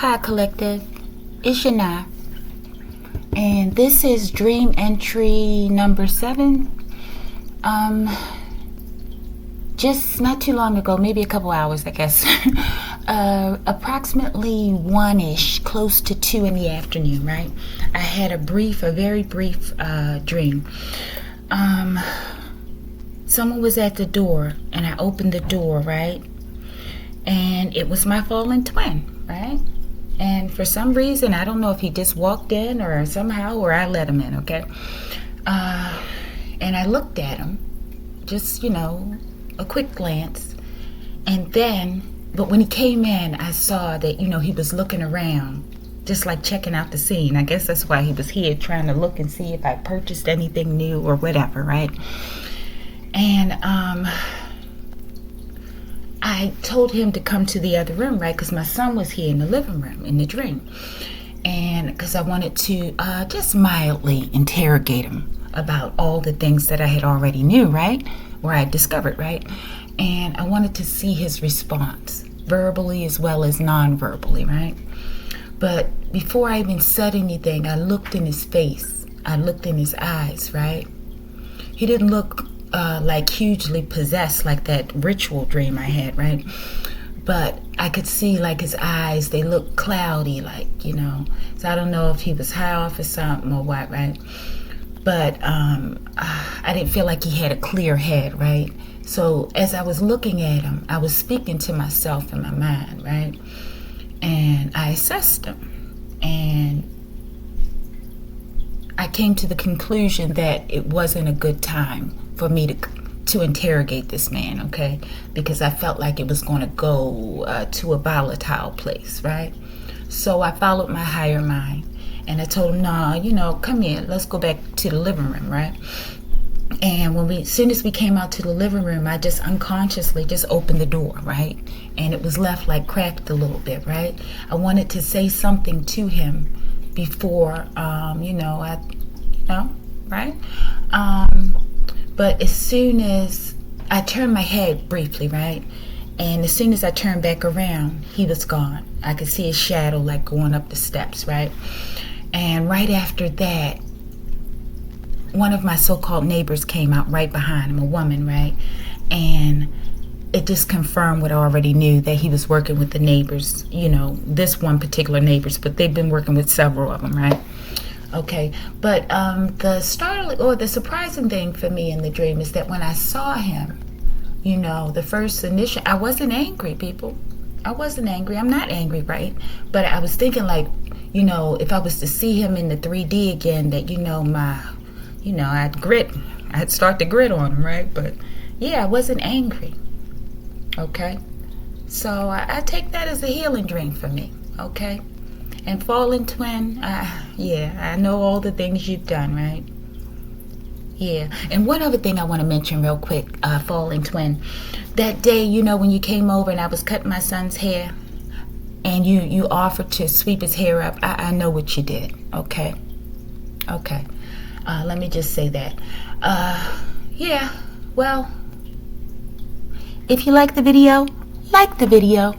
Hi Collective, it's Shana, and this is dream entry number 7. Just not too long ago, maybe a couple hours I guess, approximately 1-ish, close to 2 in the afternoon, right? I had a very brief dream. Someone was at the door and I opened the door, right? And it was my fallen twin, right? And for some reason, I don't know if he just walked in or somehow, or I let him in, okay? And I looked at him, just, a quick glance. And then, but when he came in, I saw that, he was looking around, just like checking out the scene. I guess that's why he was here, trying to look and see if I purchased anything new or whatever, right? And, I told him to come to the other room, right? Because my son was here in the living room in the dream. And because I wanted to just mildly interrogate him about all the things that I had already knew, right? Or I discovered, right? And I wanted to see his response, verbally as well as non-verbally, right? But before I even said anything, I looked in his face. I looked in his eyes, right? He didn't look like hugely possessed like that ritual dream I had, right? But I could see like his eyes, they looked cloudy, like, so I don't know if he was high off or something or what, right? But I didn't feel like he had a clear head, right? So as I was looking at him, I was speaking to myself in my mind, right? And I assessed him, and I came to the conclusion that it wasn't a good time for me to interrogate this man, okay? Because I felt like it was going to go to a volatile place, right? So I followed my higher mind, and I told him, no, come here, let's go back to the living room, right? And as soon as we came out to the living room, I just unconsciously just opened the door, right? And it was left like cracked a little bit, right? I wanted to say something to him before, right? But as soon as I turned my head briefly, right? And as soon as I turned back around, he was gone. I could see his shadow like going up the steps, right? And right after that, one of my so-called neighbors came out right behind him, a woman, right? And it just confirmed what I already knew, that he was working with the neighbors, this one particular neighbors, but they've been working with several of them, right? Okay, but the startling or the surprising thing for me in the dream is that when I saw him, the first initial, I wasn't angry, people. I wasn't angry. I'm not angry, right? But I was thinking like, if I was to see him in the 3D again, that, I'd start to grit on him, right? But yeah, I wasn't angry. Okay, so I take that as a healing dream for me. Okay. And fallen twin, I know all the things you've done, right? Yeah. And one other thing I want to mention real quick, fallen twin. That day, when you came over and I was cutting my son's hair and you offered to sweep his hair up, I know what you did, okay? Okay. Let me just say that. Well, if you like the video, like the video.